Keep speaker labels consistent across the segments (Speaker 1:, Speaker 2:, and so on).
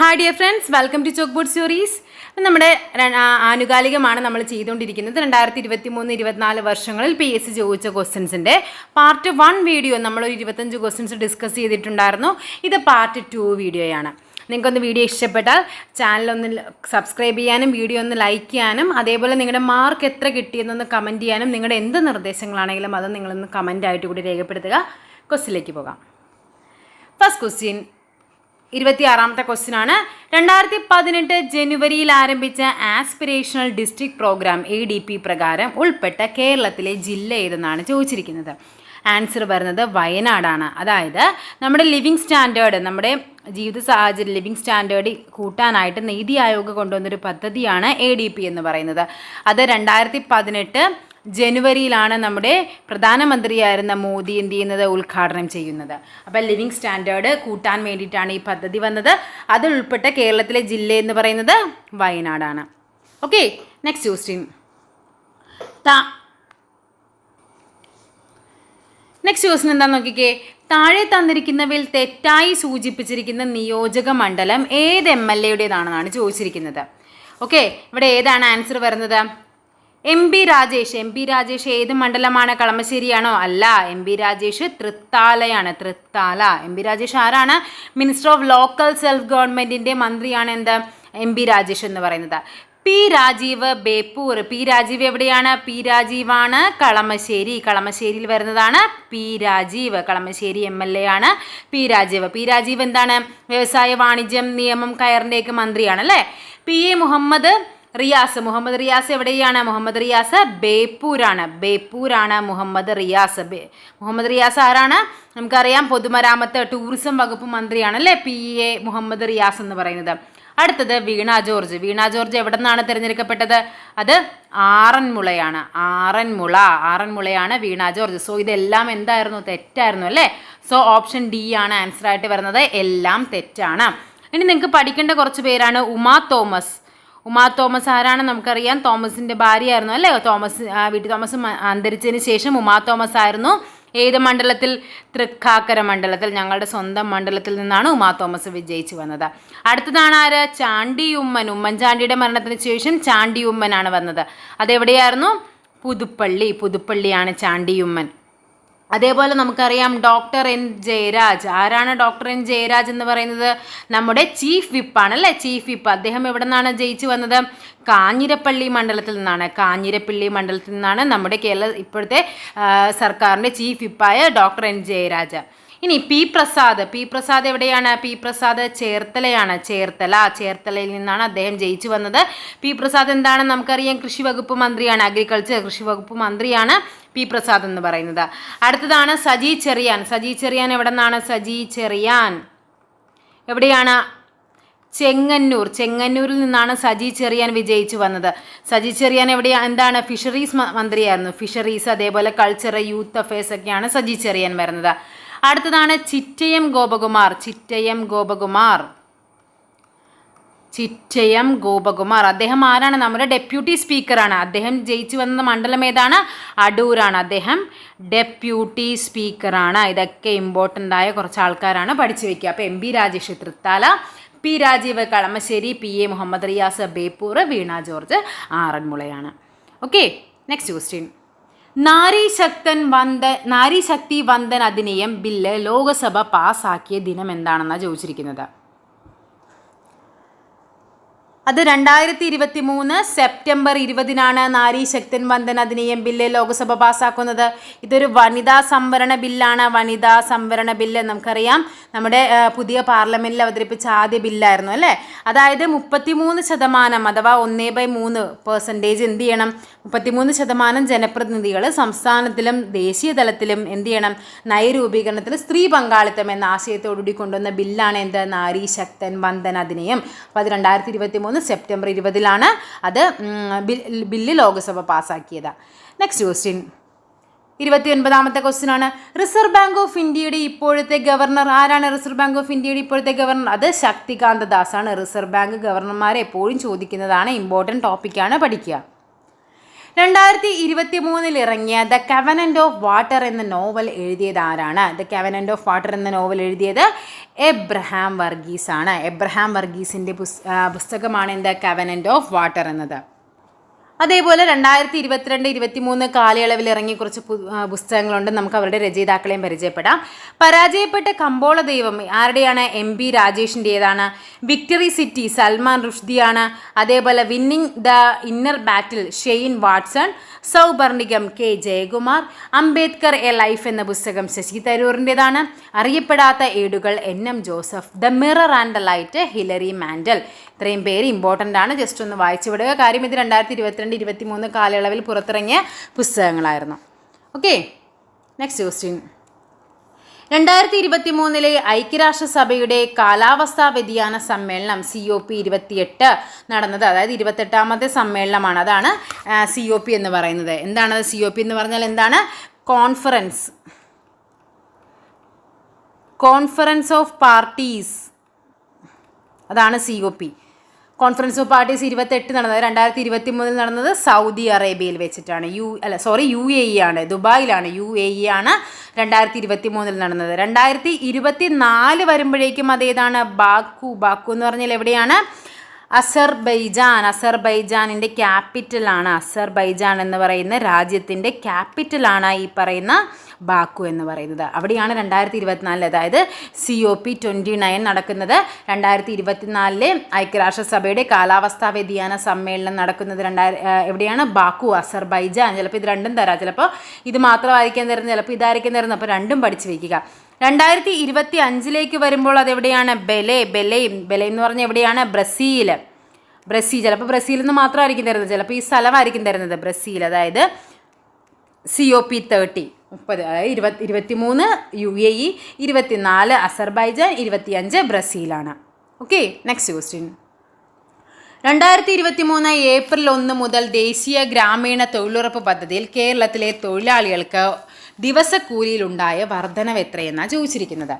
Speaker 1: Hi dear friends, welcome to chalk board stories. നമ്മുടെ ആനുകാലികമാണ് നമ്മൾ ചെയ്തുകൊണ്ടിരിക്കുന്നത്. 2023-24 വർഷങ്ങളിൽ PSC ചോദിച്ച ക്വസ്റ്റ്യൻസിൻ്റെ പാർട്ട് 1 വീഡിയോ നമ്മളൊരു 25 ക്വസ്റ്റ്യൻസ് ഡിസ്കസ് ചെയ്തിട്ടുണ്ടായിരുന്നു. ഇത് പാർട്ട് 2 വീഡിയോയാണ്. നിങ്ങൾക്കൊന്ന് വീഡിയോ ഇഷ്ടപ്പെട്ടാൽ ചാനലൊന്ന് സബ്സ്ക്രൈബ് ചെയ്യാനും വീഡിയോ ഒന്ന് ലൈക്ക് ചെയ്യാനും അതേപോലെ നിങ്ങളുടെ മാർക്ക് എത്ര കിട്ടിയെന്നൊന്ന് കമൻറ്റ് ചെയ്യാനും നിങ്ങളുടെ എന്ത് നിർദ്ദേശങ്ങളാണെങ്കിലും അത് നിങ്ങളൊന്ന് കമൻറ്റായിട്ട് കൂടി രേഖപ്പെടുത്തുക. ക്വസ്റ്റ്യനിലേക്ക് പോകാം. ഫസ്റ്റ് ക്വസ്റ്റ്യൻ 26ാമത്തെ ക്വസ്റ്റ്യൻ ആണ്. 2018 ജനുവരിയിൽ ആരംഭിച്ച ആസ്പിരേഷണൽ ഡിസ്ട്രിക്ട് പ്രോഗ്രാം ADP പ്രകാരം ഉൾപ്പെട്ട കേരളത്തിലെ ജില്ല ഏതെന്നാണ് ചോദിച്ചിരിക്കുന്നത്. ആൻസർ വരുന്നത് വയനാടാണ്. അതായത് നമ്മുടെ ലിവിങ് സ്റ്റാൻഡേർഡ്, നമ്മുടെ ജീവിത സാഹചര്യം ലിവിങ് സ്റ്റാൻഡേർഡ് കൂട്ടാനായിട്ട് നീതി ആയോഗ് കൊണ്ടുവന്നൊരു പദ്ധതിയാണ് ADP എന്ന് പറയുന്നത്. അത് 2018 ജനുവരിയിലാണ് നമ്മുടെ പ്രധാനമന്ത്രിയായിരുന്ന മോദി എന്ത് ചെയ്യുന്നത്, ഉദ്ഘാടനം ചെയ്യുന്നത്. അപ്പോൾ ലിവിങ് സ്റ്റാൻഡേർഡ് കൂട്ടാൻ വേണ്ടിയിട്ടാണ് ഈ പദ്ധതി വന്നത്. അതിൽ ഉൾപ്പെട്ട കേരളത്തിലെ ജില്ല എന്ന് പറയുന്നത് വയനാടാണ്. Okay, next question. Next question എന്താണെന്ന് നോക്കിക്കേ. താഴെ തന്നിരിക്കുന്നവയിൽ തെറ്റായി സൂചിപ്പിച്ചിരിക്കുന്ന നിയോജക മണ്ഡലം ഏത് MLA-യുടേതാണെന്നാണ് ചോദിച്ചിരിക്കുന്നത്. ഓക്കെ, ഇവിടെ ഏതാണ് ആൻസർ വരുന്നത്? MP രാജേഷ് ഏത് മണ്ഡലമാണ്? കളമശ്ശേരിയാണോ? അല്ല, MP രാജേഷ് തൃത്താലയാണ്. തൃത്താല. MP രാജേഷ് ആരാണ്? മിനിസ്റ്റർ ഓഫ് ലോക്കൽ സെൽഫ് ഗവൺമെൻറ്റിൻ്റെ മന്ത്രിയാണ് എന്ത്, MP രാജേഷ് എന്ന് പറയുന്നത്. P രാജീവ് ബേപ്പൂർ. P രാജീവ് എവിടെയാണ്? P രാജീവാണ് കളമശ്ശേരിയിൽ വരുന്നതാണ് P രാജീവ്. കളമശ്ശേരി MLA ആണ് P രാജീവ്. P രാജീവ് എന്താണ്? വ്യവസായ, വാണിജ്യം, നിയമം, കയറിൻ്റെയൊക്കെ മന്ത്രിയാണ് അല്ലേ. PA മുഹമ്മദ് റിയാസ് എവിടെയാണ്? മുഹമ്മദ് റിയാസ് ബേപ്പൂരാണ് മുഹമ്മദ് റിയാസ് ആരാണ്? നമുക്കറിയാം, പൊതുമരാമത്ത് ടൂറിസം വകുപ്പ് മന്ത്രിയാണ് അല്ലേ PA മുഹമ്മദ് റിയാസ് എന്ന് പറയുന്നത്. അടുത്തത് വീണ ജോർജ് എവിടെ നിന്നാണ് തിരഞ്ഞെടുക്കപ്പെട്ടത്? അത് ആറന്മുളയാണ്. ആറന്മുളയാണ് വീണ ജോർജ്. സോ ഇതെല്ലാം എന്തായിരുന്നു? തെറ്റായിരുന്നു അല്ലേ. സോ ഓപ്ഷൻ D ആണ് ആൻസർ ആയിട്ട് വരുന്നത്. എല്ലാം തെറ്റാണ്. ഇനി നിങ്ങൾക്ക് പഠിക്കേണ്ട കുറച്ച് പേരാണ്. ഉമാ തോമസ് ആരാണ്? നമുക്കറിയാം, തോമസിൻ്റെ ഭാര്യയായിരുന്നു അല്ലേ. വീട്ടി തോമസ് അന്തരിച്ചതിന് ശേഷം ഉമാ തോമസ് ആയിരുന്നു ഏത് മണ്ഡലത്തിൽ? തൃക്കാക്കര മണ്ഡലത്തിൽ. ഞങ്ങളുടെ സ്വന്തം മണ്ഡലത്തിൽ നിന്നാണ് ഉമാ തോമസ് വിജയിച്ചു വന്നത്. അടുത്തതാണ് ആര്? ഉമ്മൻചാണ്ടിയുടെ മരണത്തിന് ശേഷം ചാണ്ടിയുമ്മനാണ് വന്നത്. അതെവിടെയായിരുന്നു? പുതുപ്പള്ളിയാണ് ചാണ്ടിയുമ്മൻ. അതേപോലെ നമുക്കറിയാം ഡോക്ടർ N ജയരാജ്. ആരാണ് ഡോക്ടർ N ജയരാജ് എന്ന് പറയുന്നത്? നമ്മുടെ ചീഫ് വിപ്പാണ് അല്ലേ. Chief whip. അദ്ദേഹം എവിടെ നിന്നാണ് ജയിച്ചു വന്നത്? കാഞ്ഞിരപ്പള്ളി മണ്ഡലത്തിൽ നിന്നാണ് നമ്മുടെ കേരള സർക്കാരിൻ്റെ ചീഫ് വിപ്പായ ഡോക്ടർ N ജയരാജ്. ഇനി P പ്രസാദ് എവിടെയാണ്? P പ്രസാദ് ചേർത്തലയാണ്. ചേർത്തലയിൽ നിന്നാണ് അദ്ദേഹം ജയിച്ചു വന്നത്. P പ്രസാദ് എന്താണ്? നമുക്കറിയാം, കൃഷി വകുപ്പ് മന്ത്രിയാണ്. കൃഷി വകുപ്പ് മന്ത്രിയാണ് P പ്രസാദ് എന്ന് പറയുന്നത്. അടുത്തതാണ് സജി ചെറിയാൻ എവിടെ നിന്നാണ്? എവിടെയാണ്? ചെങ്ങന്നൂരിൽ നിന്നാണ് സജി ചെറിയാൻ വിജയിച്ചു വന്നത്. സജി ചെറിയാൻ എന്താണ്? ഫിഷറീസ് മന്ത്രിയായിരുന്നു. ഫിഷറീസ്, അതേപോലെ കൾച്ചർ, യൂത്ത് അഫയേഴ്സ് ഒക്കെയാണ് സജി ചെറിയാൻ വരുന്നത്. അടുത്തതാണ് ചിറ്റയം ഗോപകുമാർ. അദ്ദേഹം ആരാണ്? നമ്മുടെ ഡെപ്യൂട്ടി സ്പീക്കറാണ്. അദ്ദേഹം ജയിച്ചു വന്ന മണ്ഡലം ഏതാണ്? അടൂരാണ്. അദ്ദേഹം ഡെപ്യൂട്ടി സ്പീക്കറാണ്. ഇതൊക്കെ ഇമ്പോർട്ടൻ്റ് ആയ കുറച്ച് ആൾക്കാരാണ്, പഠിച്ചു വയ്ക്കുക. അപ്പോൾ MP Rajesh Thrithala, P Rajeev Kalamassery, PA Muhammad Riyas Beypore, Veena George ആറന്മുളയാണ്. Okay, next question. Nari Shakti Vandan Adhiniyam bill Lok Sabha പാസ്സാക്കിയ ദിനം എന്താണെന്നാണ് ചോദിച്ചിരിക്കുന്നത്. അത് 2023 സെപ്റ്റംബർ 20 നാരി ശക്തി വന്ദൻ അധിനിയം ബില്ല് ലോകസഭ പാസ്സാക്കുന്നത്. ഇതൊരു വനിതാ സംവരണ ബില്ല്. നമുക്കറിയാം, നമ്മുടെ പുതിയ പാർലമെൻറ്റിൽ അവതരിപ്പിച്ച ആദ്യ ബില്ലായിരുന്നു അല്ലേ. അതായത് 33% അഥവാ 1/3% എന്ത് ചെയ്യണം? 33% ജനപ്രതിനിധികൾ സംസ്ഥാനത്തിലും ദേശീയ തലത്തിലും എന്ത് ചെയ്യണം? നയരൂപീകരണത്തിൽ സ്ത്രീ പങ്കാളിത്തം എന്ന ആശയത്തോടുകൂടി കൊണ്ടുവന്ന ബില്ലാണ് എന്ത്? നാരി ശക്തി വന്ദൻ അധിനിയം. അപ്പോൾ അത് 2023 സെപ്റ്റംബർ 20 അത് ബില്ല് ലോകസഭ പാസ്സാക്കിയത്. Next question. 29ാമത്തെ ക്വസ്റ്റ്യൻ ആണ്. റിസർവ് ബാങ്ക് ഓഫ് ഇന്ത്യയുടെ ഇപ്പോഴത്തെ ഗവർണർ ആരാണ്? അത് ശക്തികാന്ത ദാസ് ആണ്. റിസർവ് ബാങ്ക് ഗവർണർമാരെ എപ്പോഴും ചോദിക്കുന്നതാണ്, ഇമ്പോർട്ടൻറ്റ് ടോപ്പിക്കാണ്, പഠിക്കുക. 2023 ഇറങ്ങിയ ദ കവനന്റ് ഓഫ് വാട്ടർ എന്ന നോവൽ എഴുതിയത് ആരാണ്? ദ കവനന്റ് ഓഫ് വാട്ടർ എന്ന നോവൽ എഴുതിയത് എബ്രഹാം വർഗീസ് ആണ്. എബ്രഹാം വർഗീസിൻ്റെ പുസ്തകമാണ് ദ കവനന്റ് ഓഫ് വാട്ടർ എന്നത്. അതേപോലെ 2022-23 കാലയളവിൽ ഇറങ്ങിയ കുറച്ച് പുസ്തകങ്ങളുണ്ട്. നമുക്ക് അവരുടെ രചയിതാക്കളെയും പരിചയപ്പെടാം. പരാജയപ്പെട്ട കമ്പോള ദൈവം ആരുടെയാണ്? MB രാജേഷിൻ്റേതാണ്. വിക്ടറി സിറ്റി സൽമാൻ റുഷ്ദിയാണ്. അതേപോലെ winning the inner battle Shane Watson. Souparnikam K Jayakumar. Ambedkar a life എന്ന പുസ്തകം ശശി തരൂറിൻ്റെതാണ്. അറിയപ്പെടാത്ത ഏടുകൾ NM Joseph. The mirror and the light Hilary Mantel. ഇത്രയും പേര് ഇമ്പോർട്ടൻ്റ് ആണ്, ജസ്റ്റ് ഒന്ന് വായിച്ചു വിടുക. കാര്യം ഇത് 2022-23 കാലയളവിൽ പുറത്തിറങ്ങിയ പുസ്തകങ്ങളായിരുന്നു. Okay, next question. 2023 ഐക്യരാഷ്ട്രസഭയുടെ കാലാവസ്ഥാ വ്യതിയാന സമ്മേളനം COP28 നടന്നത്. അതായത് 28ാമത്തെ സമ്മേളനമാണ്. അതാണ് COP എന്ന് പറയുന്നത്. എന്താണ് COP എന്ന് പറഞ്ഞാൽ? എന്താണ്? Conference of parties. അതാണ് COP. കോൺഫറൻസ് ഓഫ് പാർട്ടീസ് 28 നടന്നത്. 2023 നടന്നത് സൗദി അറേബ്യയിൽ വെച്ചിട്ടാണ്. UAE ആണ്, ദുബായിലാണ്. UAE ആണ് 2023 നടന്നത്. 2024 വരുമ്പോഴേക്കും അതേതാണ്? ബാക്കു എന്ന് പറഞ്ഞാൽ എവിടെയാണ്? അസർബൈജാനിൻ്റെ ക്യാപിറ്റലാണ്. അസർബൈജാൻ എന്ന് പറയുന്ന രാജ്യത്തിൻ്റെ ക്യാപിറ്റലാണ് ഈ പറയുന്ന ബാക്കു എന്ന് പറയുന്നത്. അവിടെയാണ് 2024, അതായത് COP29 നടക്കുന്നത്. 2024 ഐക്യരാഷ്ട്രസഭയുടെ കാലാവസ്ഥാ വ്യതിയാന സമ്മേളനം നടക്കുന്നത് എവിടെയാണ്? Baku, Azerbaijan. ചിലപ്പോൾ ഇത് രണ്ടും തരാം, ചിലപ്പോൾ ഇത് മാത്രമായിരിക്കാൻ തരുന്നത്, ചിലപ്പോൾ ഇതായിരിക്കും തരുന്നത്. അപ്പോൾ രണ്ടും പഠിച്ചു വയ്ക്കുക. 2025 വരുമ്പോൾ അതെവിടെയാണ്? ബെലൈം എന്ന് പറഞ്ഞാൽ എവിടെയാണ്? ബ്രസീൽ. ചിലപ്പോൾ ബ്രസീലിൽ നിന്ന് മാത്രമായിരിക്കും തരുന്നത്, ചിലപ്പോൾ ഈ സ്ഥലമായിരിക്കും തരുന്നത്. ബ്രസീൽ, അതായത് COP30 30, അതായത് 23 UAE, 24 അസർബൈജാൻ, 25 ബ്രസീലാണ്. Okay, next question. 2023 ഏപ്രിൽ 1 മുതൽ ദേശീയ ഗ്രാമീണ തൊഴിലുറപ്പ് പദ്ധതിയിൽ കേരളത്തിലെ തൊഴിലാളികൾക്ക് ദിവസക്കൂലിയിലുണ്ടായ വർധനവ് എത്രയെന്നാണ് ചോദിച്ചിരിക്കുന്നത്.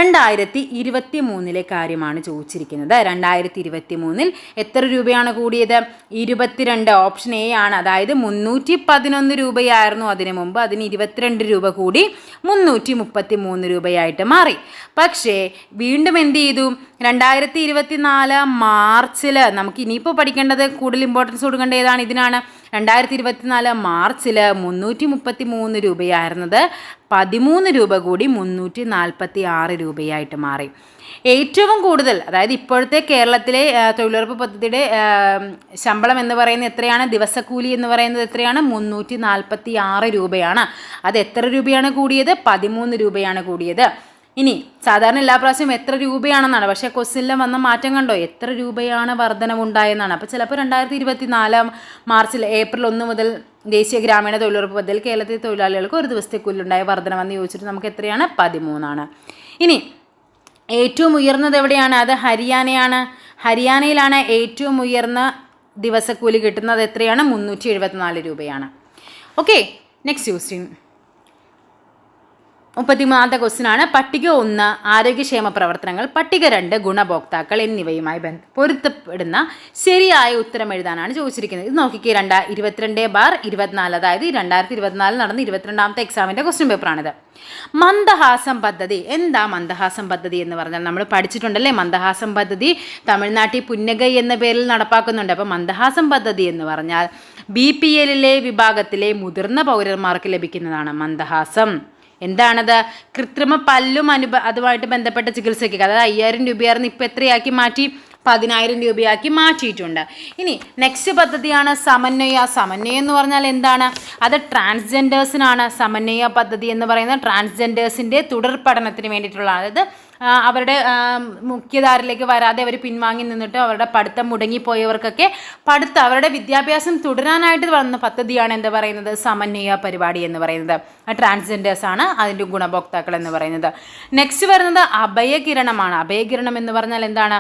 Speaker 1: 2023 കാര്യമാണ് ചോദിച്ചിരിക്കുന്നത്. 2023 എത്ര രൂപയാണ് കൂടിയത്? 22. ഓപ്ഷൻ A ആണ്. അതായത് 311 രൂപയായിരുന്നു അതിനു മുമ്പ്. അതിന് 22 രൂപ കൂടി 333 രൂപയായിട്ട് മാറി. പക്ഷേ വീണ്ടും എന്ത് ചെയ്തു? 2024 മാർച്ചിൽ, നമുക്ക് ഇനിയിപ്പോൾ പഠിക്കേണ്ടത് കൂടുതൽ ഇമ്പോർട്ടൻസ് കൊടുക്കേണ്ട ഏതാണ്? ഇതിനാണ്. 2024 മാർച്ചിൽ 333 രൂപയായിരുന്നത് 13 രൂപ കൂടി 346 രൂപയായിട്ട് മാറി. ഏറ്റവും കൂടുതൽ, അതായത് ഇപ്പോഴത്തെ കേരളത്തിലെ തൊഴിലുറപ്പ് പദ്ധതിയുടെ ശമ്പളം എന്ന് പറയുന്നത് എത്രയാണ്? ദിവസക്കൂലി എന്ന് പറയുന്നത് എത്രയാണ്? 346 രൂപയാണ്. അത് എത്ര രൂപയാണ് കൂടിയത്? 13 രൂപയാണ് കൂടിയത്. ഇനി സാധാരണ എല്ലാ പ്രാവശ്യവും എത്ര രൂപയാണെന്നാണ്, പക്ഷേ ക്വസ്റ്റ്യനിൽ വന്ന മാറ്റം കണ്ടോ? എത്ര രൂപയാണ് വർധനവുണ്ടായെന്നാണ്. അപ്പോൾ ചിലപ്പോൾ 2024 മാർച്ചിൽ ഏപ്രിൽ 1 മുതൽ ദേശീയ ഗ്രാമീണ തൊഴിലുറപ്പ് പദ്ധതിയിൽ കേരളത്തിലെ തൊഴിലാളികൾക്ക് ഒരു ദിവസത്തെ കൂലിയുണ്ടായ വർധനവെന്ന് ചോദിച്ചിട്ട് നമുക്ക് എത്രയാണ്? 13 ആണ്. ഇനി ഏറ്റവും ഉയർന്നത് എവിടെയാണ്? അത് ഹരിയാനയാണ്. ഹരിയാനയിലാണ് ഏറ്റവും ഉയർന്ന ദിവസക്കൂലി കിട്ടുന്നത്. എത്രയാണ്? 374 രൂപയാണ്. Okay, next question. 33ാമത്തെ ക്വസ്റ്റ്യൻ ആണ്. പട്ടിക 1 ആരോഗ്യക്ഷേമ പ്രവർത്തനങ്ങൾ, പട്ടിക 2 ഗുണഭോക്താക്കൾ എന്നിവയുമായി പൊരുത്തപ്പെടുന്ന ശരിയായ ഉത്തരം എഴുതാനാണ് ചോദിച്ചിരിക്കുന്നത്. ഇത് നോക്കിക്കേ, 22/24, അതായത് 2024 നടന്ന 22ാമത്തെ എക്സാമിൻ്റെ ക്വസ്റ്റ്യൻ പേപ്പറാണിത്. മന്ദഹാസം പദ്ധതി. എന്താ മന്ദഹാസം പദ്ധതി എന്ന് പറഞ്ഞാൽ? നമ്മൾ പഠിച്ചിട്ടുണ്ടല്ലേ മന്ദഹാസം പദ്ധതി തമിഴ്നാട്ടിൽ പുന്നഗൈ എന്ന പേരിൽ നടപ്പാക്കുന്നുണ്ട്. അപ്പോൾ മന്ദഹാസം പദ്ധതി എന്ന് പറഞ്ഞാൽ BPL വിഭാഗത്തിലെ മുതിർന്ന പൗരന്മാർക്ക് ലഭിക്കുന്നതാണ് മന്ദഹാസം. എന്താണത്? കൃത്രിമ പല്ലും അതുമായിട്ട് ബന്ധപ്പെട്ട ചികിത്സയ്ക്ക്, അതായത് 5000 രൂപയായിരുന്നു, ഇപ്പോൾ എത്രയാക്കി മാറ്റി? 10000 രൂപയാക്കി മാറ്റിയിട്ടുണ്ട്. ഇനി നെക്സ്റ്റ് പദ്ധതിയാണ് സമന്വയ. സമന്വയം എന്ന് പറഞ്ഞാൽ എന്താണ്? അത് ട്രാൻസ്ജെൻഡേഴ്സിനാണ്. സമന്വയ പദ്ധതി എന്ന് പറയുന്നത് ട്രാൻസ്ജെൻഡേഴ്സിൻ്റെ തുടർ പഠനത്തിന് വേണ്ടിയിട്ടുള്ള, അതായത് അവരുടെ മുഖ്യധാരയിലേക്ക് വരാതെ അവർ പിൻവാങ്ങി നിന്നിട്ട് അവരുടെ പഠിത്തം മുടങ്ങിപ്പോയവർക്കൊക്കെ അവരുടെ വിദ്യാഭ്യാസം തുടരാനായിട്ട് വന്ന പദ്ധതിയാണ് എന്ത് പറയുന്നത്? സമന്വയ പരിപാടി എന്ന് പറയുന്നത്. ട്രാൻസ്ജെൻഡേഴ്സാണ് അതിൻ്റെ ഗുണഭോക്താക്കൾ എന്ന് പറയുന്നത്. നെക്സ്റ്റ് വരുന്നത് അഭയകിരണമാണ്. അഭയകിരണം എന്ന് പറഞ്ഞാൽ എന്താണ്?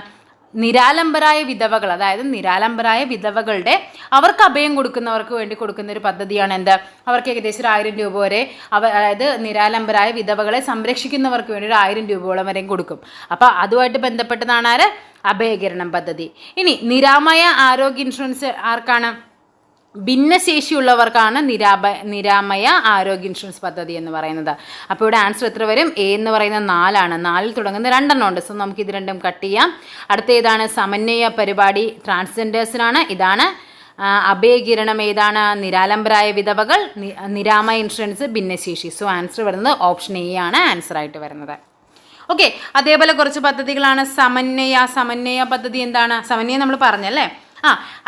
Speaker 1: നിരാലംബരായ വിധവകൾ, അതായത് നിരാലംബരായ വിധവകളുടെ അവർക്ക് അഭയം കൊടുക്കുന്നവർക്ക് വേണ്ടി കൊടുക്കുന്ന ഒരു പദ്ധതിയാണ് എന്ത്? അവർക്ക് ഏകദേശം 1000 രൂപ വരെ, അതായത് നിരാലംബരായ വിധവകളെ സംരക്ഷിക്കുന്നവർക്ക് വേണ്ടി 1000 രൂപയോളം വരെയും കൊടുക്കും. അപ്പോൾ അതുമായിട്ട് ബന്ധപ്പെട്ടതാണ് ആര്? അഭയകിരണം പദ്ധതി. ഇനി നിരാമയ ആരോഗ്യ ഇൻഷുറൻസ് ആർക്കാണ്? ഭിന്നശേഷിയുള്ളവർക്കാണ് നിരാമയ ആരോഗ്യ ഇൻഷുറൻസ് പദ്ധതി എന്ന് പറയുന്നത്. അപ്പോൾ ഇവിടെ ആൻസർ എത്ര വരും? എ എന്ന് പറയുന്നത് 4 4 തുടങ്ങുന്ന 2 ഉണ്ട്. സോ നമുക്ക് ഇത് രണ്ടും കട്ട് ചെയ്യാം. അടുത്ത ഏതാണ്? സമന്വയ പരിപാടി ട്രാൻസ്ജെൻഡേഴ്സിനാണ്. ഇതാണ് അഭയകിരണം ഏതാണ്? നിരാലംബരായ വിധവകൾ. നിരാമയ ഇൻഷുറൻസ് ഭിന്നശേഷി. സോ ആൻസർ വരുന്നത് ഓപ്ഷൻ എ ആണ് ആൻസർ ആയിട്ട് വരുന്നത്. ഓക്കെ, അതേപോലെ കുറച്ച് പദ്ധതികളാണ് സമന്വയ പദ്ധതി. എന്താണ് സമന്വയം? നമ്മൾ പറഞ്ഞല്ലേ.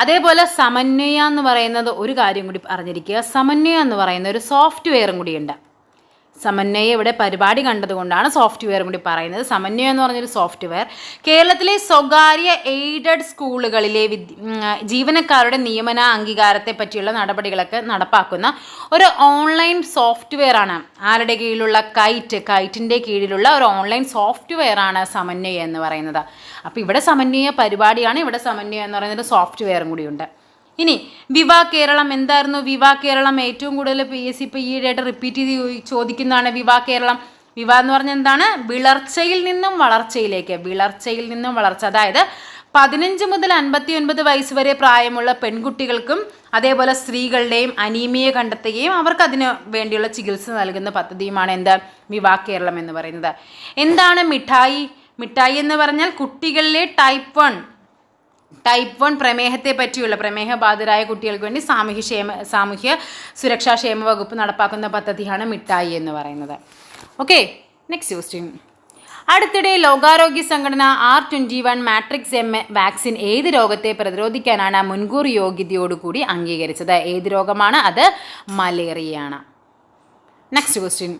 Speaker 1: അതേപോലെ സമന്വയ എന്ന് പറയുന്നത് ഒരു കാര്യം കൂടി അറിഞ്ഞിരിക്കുക. സമന്വയ എന്ന് പറയുന്ന ഒരു സോഫ്റ്റ്വെയറും കൂടിയുണ്ട്. സമന്വയ ഇവിടെ പരിപാടി കണ്ടതുകൊണ്ടാണ് സോഫ്റ്റ്വെയറും കൂടി പറയുന്നത്. സമന്വയം എന്ന് പറഞ്ഞൊരു സോഫ്റ്റ്വെയർ കേരളത്തിലെ സ്വകാര്യ എയ്ഡഡ് സ്കൂളുകളിലെ ജീവനക്കാരുടെ നിയമന അംഗീകാരത്തെ പറ്റിയുള്ള നടപടികളൊക്കെ നടപ്പാക്കുന്ന ഒരു ഓൺലൈൻ സോഫ്റ്റ്വെയർ ആണ്. ആരുടെ കീഴിലുള്ള? കൈറ്റിൻ്റെ കീഴിലുള്ള ഒരു ഓൺലൈൻ സോഫ്റ്റ്വെയർ ആണ് സമന്വയ എന്ന് പറയുന്നത്. അപ്പോൾ ഇവിടെ സമന്വയ പരിപാടിയാണ്, ഇവിടെ സമന്വയ എന്ന് പറയുന്നൊരു സോഫ്റ്റ്വെയറും കൂടിയുണ്ട്. ഇനി വിവാ കേരളം എന്തായിരുന്നു? വിവാ കേരളം ഏറ്റവും കൂടുതൽ PSC ഇപ്പോൾ ഈയിടെയായിട്ട് റിപ്പീറ്റ് ചെയ്ത് ചോദിക്കുന്നതാണ്. വിവാ കേരളം എന്ന് പറഞ്ഞാൽ എന്താണ്? വിളർച്ചയിൽ നിന്നും വളർച്ചയിലേക്ക്. വിളർച്ചയിൽ നിന്നും വളർച്ച, അതായത് 15 മുതൽ 59 വയസ്സ് വരെ പ്രായമുള്ള പെൺകുട്ടികൾക്കും അതേപോലെ സ്ത്രീകളുടെയും അനീമിയ കണ്ടെത്തുകയും അവർക്ക് അതിന് വേണ്ടിയുള്ള ചികിത്സ നൽകുന്ന പദ്ധതിയുമാണ് എന്ത്? വിവാ കേരളം എന്ന് പറയുന്നത്. എന്താണ് മിഠായി എന്ന് പറഞ്ഞാൽ കുട്ടികളിലെ ടൈപ്പ് 1 പ്രമേഹത്തെ പറ്റിയുള്ള പ്രമേഹബാധിതരായ കുട്ടികൾക്ക് വേണ്ടി സാമൂഹ്യ സുരക്ഷാ ക്ഷേമ വകുപ്പ് നടപ്പാക്കുന്ന പദ്ധതിയാണ് മിഠായി എന്ന് പറയുന്നത്. Okay, next question. അടുത്തിടെ ലോകാരോഗ്യ സംഘടന R21 മാട്രിക്സ് M വാക്സിൻ ഏത് രോഗത്തെ പ്രതിരോധിക്കാനാണ് മുൻകൂർ യോഗ്യതയോടുകൂടി അംഗീകരിച്ചത്? ഏത് രോഗമാണ് അത്? മലേറിയയാണ്. Next question.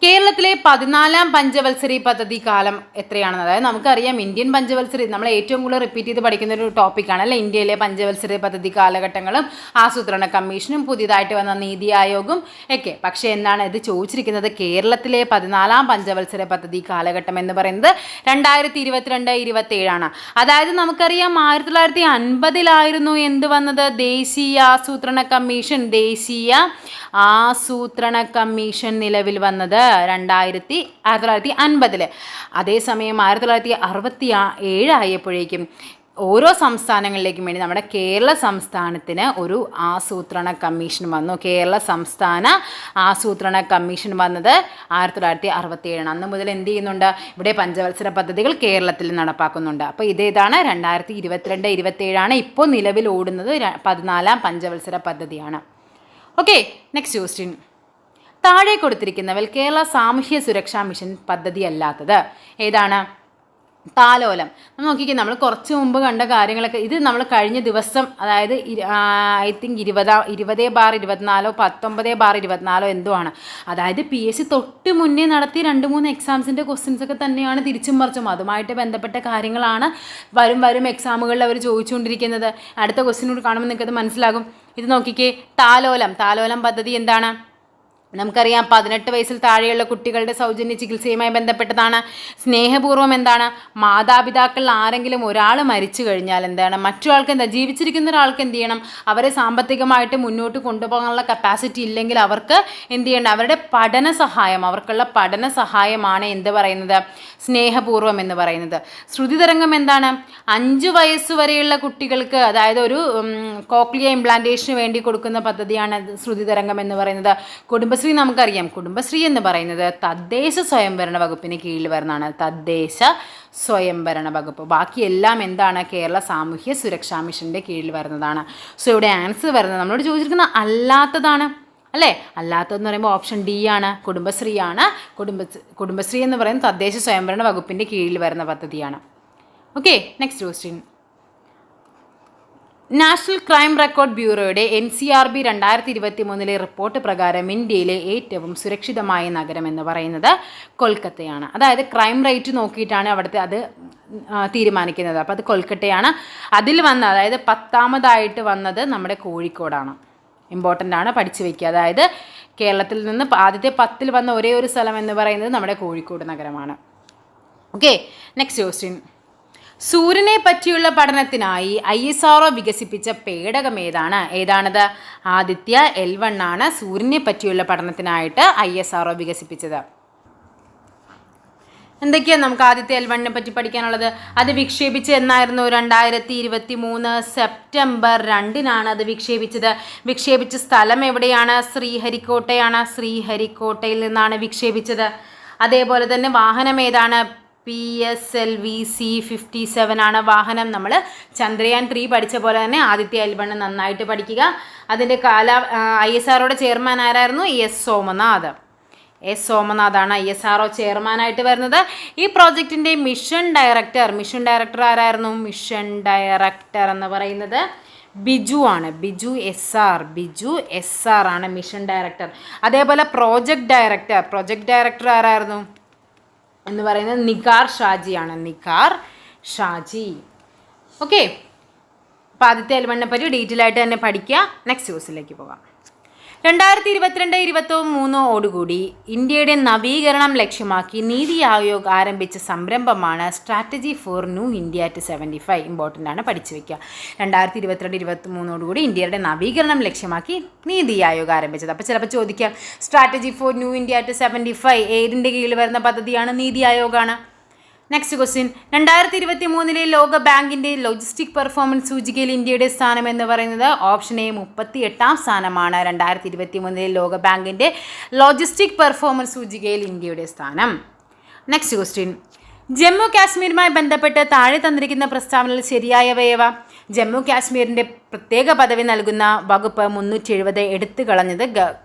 Speaker 1: കേരളത്തിലെ 14ാം പഞ്ചവത്സരി പദ്ധതി കാലം എത്രയാണെന്ന്? അതായത് നമുക്കറിയാം ഇന്ത്യൻ പഞ്ചവത്സരി നമ്മൾ ഏറ്റവും കൂടുതൽ റിപ്പീറ്റ് ചെയ്ത് പഠിക്കുന്ന ഒരു ടോപ്പിക്കാണ് അല്ലേ. ഇന്ത്യയിലെ പഞ്ചവത്സരി പദ്ധതി കാലഘട്ടങ്ങളും ആസൂത്രണ കമ്മീഷനും പുതിയതായിട്ട് വന്ന നീതി ആയോഗും ഒക്കെ. പക്ഷേ എന്താണ് ഇത് ചോദിച്ചിരിക്കുന്നത്? കേരളത്തിലെ 14ാം പഞ്ചവത്സര പദ്ധതി കാലഘട്ടം എന്ന് പറയുന്നത് 2022-27 അതായത് നമുക്കറിയാം 1950 എന്ത് വന്നത്? ദേശീയ ആസൂത്രണ കമ്മീഷൻ നിലവിൽ വന്നത് 1950. അതേസമയം 1967 ആയപ്പോഴേക്കും ഓരോ സംസ്ഥാനങ്ങളിലേക്കും വേണ്ടി നമ്മുടെ കേരള സംസ്ഥാനത്തിന് ഒരു ആസൂത്രണ കമ്മീഷൻ വന്നു. കേരള സംസ്ഥാന ആസൂത്രണ കമ്മീഷൻ വന്നത് 1967. അന്ന് മുതൽ എന്ത് ചെയ്യുന്നുണ്ട്? ഇവിടെ പഞ്ചവത്സര പദ്ധതികൾ കേരളത്തിൽ നടപ്പാക്കുന്നുണ്ട്. അപ്പോൾ ഇതേതാണ് 2022-27 ഇപ്പോൾ നിലവിൽ ഓടുന്നത് 14ാം പഞ്ചവത്സര പദ്ധതിയാണ്. Okay, next question. താഴെ കൊടുത്തിരിക്കുന്നവൽ കേരള സാമൂഹ്യ സുരക്ഷാ മിഷൻ പദ്ധതി അല്ലാത്തത് ഏതാണ്? താലോലം. നോക്കിക്കേ, നമ്മൾ കുറച്ച് മുമ്പ് കണ്ട കാര്യങ്ങളൊക്കെ ഇത് നമ്മൾ കഴിഞ്ഞ ദിവസം, അതായത് ഐ തിങ്ക് 20/24 19/24 എന്തോ ആണ്. അതായത് PSC തൊട്ട് മുന്നേ നടത്തി 2-3 എക്സാംസിൻ്റെ ക്വസ്റ്റ്യൻസ് ഒക്കെ തന്നെയാണ് തിരിച്ചും മറിച്ചും അതുമായിട്ട് ബന്ധപ്പെട്ട കാര്യങ്ങളാണ് വരും എക്സാമുകളിൽ അവർ ചോദിച്ചുകൊണ്ടിരിക്കുന്നത്. അടുത്ത ക്വസ്റ്റ്യനോട് കാണുമ്പോൾ നിങ്ങൾക്കത് മനസ്സിലാകും. ഇത് നോക്കിക്കേ, താലോലം പദ്ധതി എന്താണ്? നമുക്കറിയാം 18 വയസ്സിൽ താഴെയുള്ള കുട്ടികളുടെ സൗജന്യ ചികിത്സയുമായി ബന്ധപ്പെട്ടതാണ്. സ്നേഹപൂർവ്വം എന്താണ്? മാതാപിതാക്കളിൽ ആരെങ്കിലും ഒരാൾ മരിച്ചു കഴിഞ്ഞാൽ എന്താണ്? മറ്റൊരാൾക്ക് എന്താ? ജീവിച്ചിരിക്കുന്ന ഒരാൾക്ക് എന്ത് ചെയ്യണം? അവരെ സാമ്പത്തികമായിട്ട് മുന്നോട്ട് കൊണ്ടുപോകാനുള്ള കപ്പാസിറ്റി ഇല്ലെങ്കിൽ അവർക്ക് എന്ത് ചെയ്യണം? അവർക്കുള്ള പഠന സഹായമാണ് എന്ത് പറയുന്നത്? സ്നേഹപൂർവ്വം എന്ന് പറയുന്നത്. ശ്രുതിതരംഗം എന്താണ്? 5 വയസ്സ് വരെയുള്ള കുട്ടികൾക്ക്, അതായത് ഒരു കോക്ലിയ ഇംപ്ലാന്റേഷന് വേണ്ടി കൊടുക്കുന്ന പദ്ധതിയാണ് ശ്രുതിതരംഗം എന്ന് പറയുന്നത്. കുടുംബശ്രീ നമുക്കറിയാം. കുടുംബശ്രീ എന്ന് പറയുന്നത് തദ്ദേശ സ്വയംഭരണ വകുപ്പിന് കീഴിൽ വരുന്നതാണ്. തദ്ദേശ സ്വയംഭരണ വകുപ്പ്. ബാക്കിയെല്ലാം എന്താണ്? കേരള സാമൂഹ്യ സുരക്ഷാ മിഷൻ്റെ കീഴിൽ വരുന്നതാണ്. സോ ഇവിടെ ആൻസർ വരുന്നത് നമ്മളോട് ചോദിച്ചിരിക്കുന്ന അല്ലാത്തതാണ് അല്ലേ. അല്ലാത്തതെന്ന് പറയുമ്പോൾ ഓപ്ഷൻ ഡി ആണ്, കുടുംബശ്രീയാണ്. കുടുംബശ്രീ എന്ന് പറയുന്നത് തദ്ദേശ സ്വയംഭരണ വകുപ്പിൻ്റെ കീഴിൽ വരുന്ന പദ്ധതിയാണ്. Okay, next question. National crime record ബ്യൂറോയുടെ NCRB 2023 റിപ്പോർട്ട് പ്രകാരം ഇന്ത്യയിലെ ഏറ്റവും സുരക്ഷിതമായ നഗരം എന്ന് പറയുന്നത് കൊൽക്കത്തയാണ്. അതായത് ക്രൈം റേറ്റ് നോക്കിയിട്ടാണ് അവിടുത്തെ അത് തീരുമാനിക്കുന്നത്. അപ്പോൾ അത് കൊൽക്കത്തയാണ്. അതിൽ അതായത് 10ാമതായിട്ട് വന്നത് നമ്മുടെ കോഴിക്കോടാണ്. ഇമ്പോർട്ടൻ്റ് ആണ്, പഠിച്ചു വയ്ക്കുക. അതായത് കേരളത്തിൽ നിന്ന് ആദ്യത്തെ 10ൽ വന്ന ഒരേ ഒരു സ്ഥലം എന്ന് പറയുന്നത് നമ്മുടെ കോഴിക്കോട് നഗരമാണ്. Okay, next question. സൂര്യനെ പറ്റിയുള്ള പഠനത്തിനായി ISRO വികസിപ്പിച്ച പേടകം ഏതാണത്? ആദിത്യ L1 ആണ് സൂര്യനെ പറ്റിയുള്ള പഠനത്തിനായിട്ട് ISRO വികസിപ്പിച്ചത്. എന്തൊക്കെയാണ് നമുക്ക് ആദ്യത്തെ L1 പറ്റി പഠിക്കാനുള്ളത്? അത് വിക്ഷേപിച്ച് എന്നായിരുന്നു? 2023 സെപ്റ്റംബർ 2-നാണ് അത് വിക്ഷേപിച്ചത്. വിക്ഷേപിച്ച സ്ഥലം എവിടെയാണ്? ശ്രീഹരിക്കോട്ടയാണ്. ശ്രീഹരിക്കോട്ടയിൽ നിന്നാണ് വിക്ഷേപിച്ചത്. അതേപോലെ തന്നെ വാഹനം ഏതാണ്? PSLV-C57 ആണ് വാഹനം. നമ്മൾ ചന്ദ്രയാൻ 3 പഠിച്ച പോലെ തന്നെ ആദ്യത്തെ L1 നന്നായിട്ട് പഠിക്കുക. അതിൻ്റെ ISROയുടെ ചെയർമാൻ ആരായിരുന്നു? സോമനാഥാണ് ISRO ചെയർമാനായിട്ട് വരുന്നത്. ഈ പ്രോജക്റ്റിൻ്റെ മിഷൻ ഡയറക്ടർ ആരായിരുന്നു? മിഷൻ ഡയറക്ടർ എന്ന് പറയുന്നത് ബിജു ആണ്. ബിജു SR ആണ് മിഷൻ ഡയറക്ടർ. അതേപോലെ പ്രോജക്റ്റ് ഡയറക്ടർ ആരായിരുന്നു എന്ന് പറയുന്നത്? നിഖാർ ഷാജി. ഓക്കെ, അപ്പോൾ ആദ്യത്തെ L1 പറ്റി ഡീറ്റെയിൽ ആയിട്ട് തന്നെ പഠിക്കുക. നെക്സ്റ്റ് ക്വസ്റ്റിലേക്ക് പോകാം. 2022-23 ഇന്ത്യയുടെ നവീകരണം ലക്ഷ്യമാക്കി നീതി ആയോഗ് ആരംഭിച്ച സംരംഭമാണ് strategy for new India to 75. Important ആണ്, പഠിച്ചു വയ്ക്കുക. 2022-23 ഇന്ത്യയുടെ നവീകരണം ലക്ഷ്യമാക്കി നീതി ആയോഗ് ആരംഭിച്ചത്. അപ്പോൾ ചിലപ്പോൾ ചോദിക്കാം, strategy for new India to 75 ഏതിൻ്റെ കീഴിൽ വരുന്ന പദ്ധതിയാണ്? നീതി ആയോഗാണ്. നെക്സ്റ്റ് ക്വസ്റ്റ്യൻ, 2023 ലോക ബാങ്കിൻ്റെ ലോജിസ്റ്റിക് പെർഫോമൻസ് സൂചികയിൽ ഇന്ത്യയുടെ സ്ഥാനം എന്ന് പറയുന്നത്? ഓപ്ഷൻ എ 38-ാം സ്ഥാനമാണ് 2023 ലോക ബാങ്കിൻ്റെ ലോജിസ്റ്റിക് പെർഫോമൻസ് സൂചികയിൽ ഇന്ത്യയുടെ സ്ഥാനം. നെക്സ്റ്റ് ക്വസ്റ്റ്യൻ, ജമ്മു കാശ്മീരുമായി ബന്ധപ്പെട്ട് താഴെ തന്നിരിക്കുന്ന പ്രസ്താവനയിൽ ശരിയായവയവ? ജമ്മു കാശ്മീരിൻ്റെ പ്രത്യേക പദവി നൽകുന്ന വകുപ്പ് 370 എടുത്തു കളഞ്ഞത്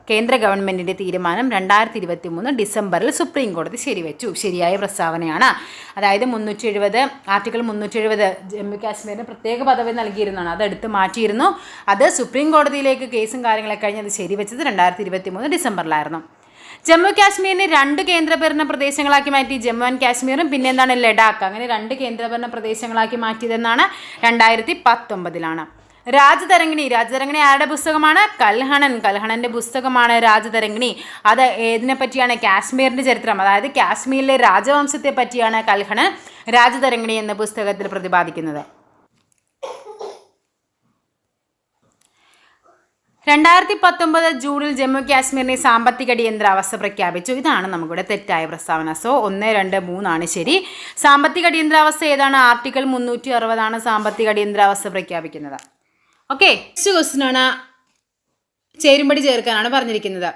Speaker 1: കേന്ദ്ര ഗവൺമെൻറ്റിൻ്റെ തീരുമാനം 2023 ഡിസംബറിൽ സുപ്രീം കോടതി ശരിവെച്ചു. ശരിയായ പ്രസ്താവനയാണ്. അതായത് ആർട്ടിക്കിൾ 370 ജമ്മു കാശ്മീരിന് പ്രത്യേക പദവി നൽകിയിരുന്നതാണ്. അത് എടുത്ത് മാറ്റിയിരുന്നു. അത് സുപ്രീം കോടതിയിലേക്ക് കേസും കാര്യങ്ങളൊക്കെ കഴിഞ്ഞ് അത് ശരിവെച്ചത് 2023 ഡിസംബറിലായിരുന്നു. ജമ്മു കാശ്മീരിനെ 2 കേന്ദ്രഭരണ പ്രദേശങ്ങളാക്കി മാറ്റി. ജമ്മു ആൻഡ് കാശ്മീറും പിന്നെ എന്താണ് ലഡാക്ക്, അങ്ങനെ 2 കേന്ദ്രഭരണ പ്രദേശങ്ങളാക്കി മാറ്റിയതെന്നാണ് 2019. രാജതരംഗിണി ആരുടെ പുസ്തകമാണ്? കൽഹണൻ്റെ പുസ്തകമാണ് രാജതരംഗിണി. അത് ഏതിനെ പറ്റിയാണ്? കാശ്മീരിൻ്റെ ചരിത്രം, അതായത് കാശ്മീരിലെ രാജവംശത്തെ പറ്റിയാണ് കൽഹണൻ രാജതരംഗിണി എന്ന പുസ്തകത്തിൽ പ്രതിപാദിക്കുന്നത്. 2019 ജൂണിൽ ജമ്മു കാശ്മീരിനെ സാമ്പത്തിക അടിയന്തരാവസ്ഥ പ്രഖ്യാപിച്ചു. ഇതാണ് നമുക്കിവിടെ തെറ്റായ പ്രസ്താവന. സോ 1, 2, 3 ആണ് ശരി. സാമ്പത്തിക അടിയന്തരാവസ്ഥ ഏതാണ്? ആർട്ടിക്കിൾ 360 സാമ്പത്തിക അടിയന്തരാവസ്ഥ പ്രഖ്യാപിക്കുന്നത്. ഓക്കെ, നെക്സ്റ്റ് ക്വസ്റ്റ്യൻ ആണ് ചേരുംപടി ചേർക്കാനാണ് പറഞ്ഞിരിക്കുന്നത്.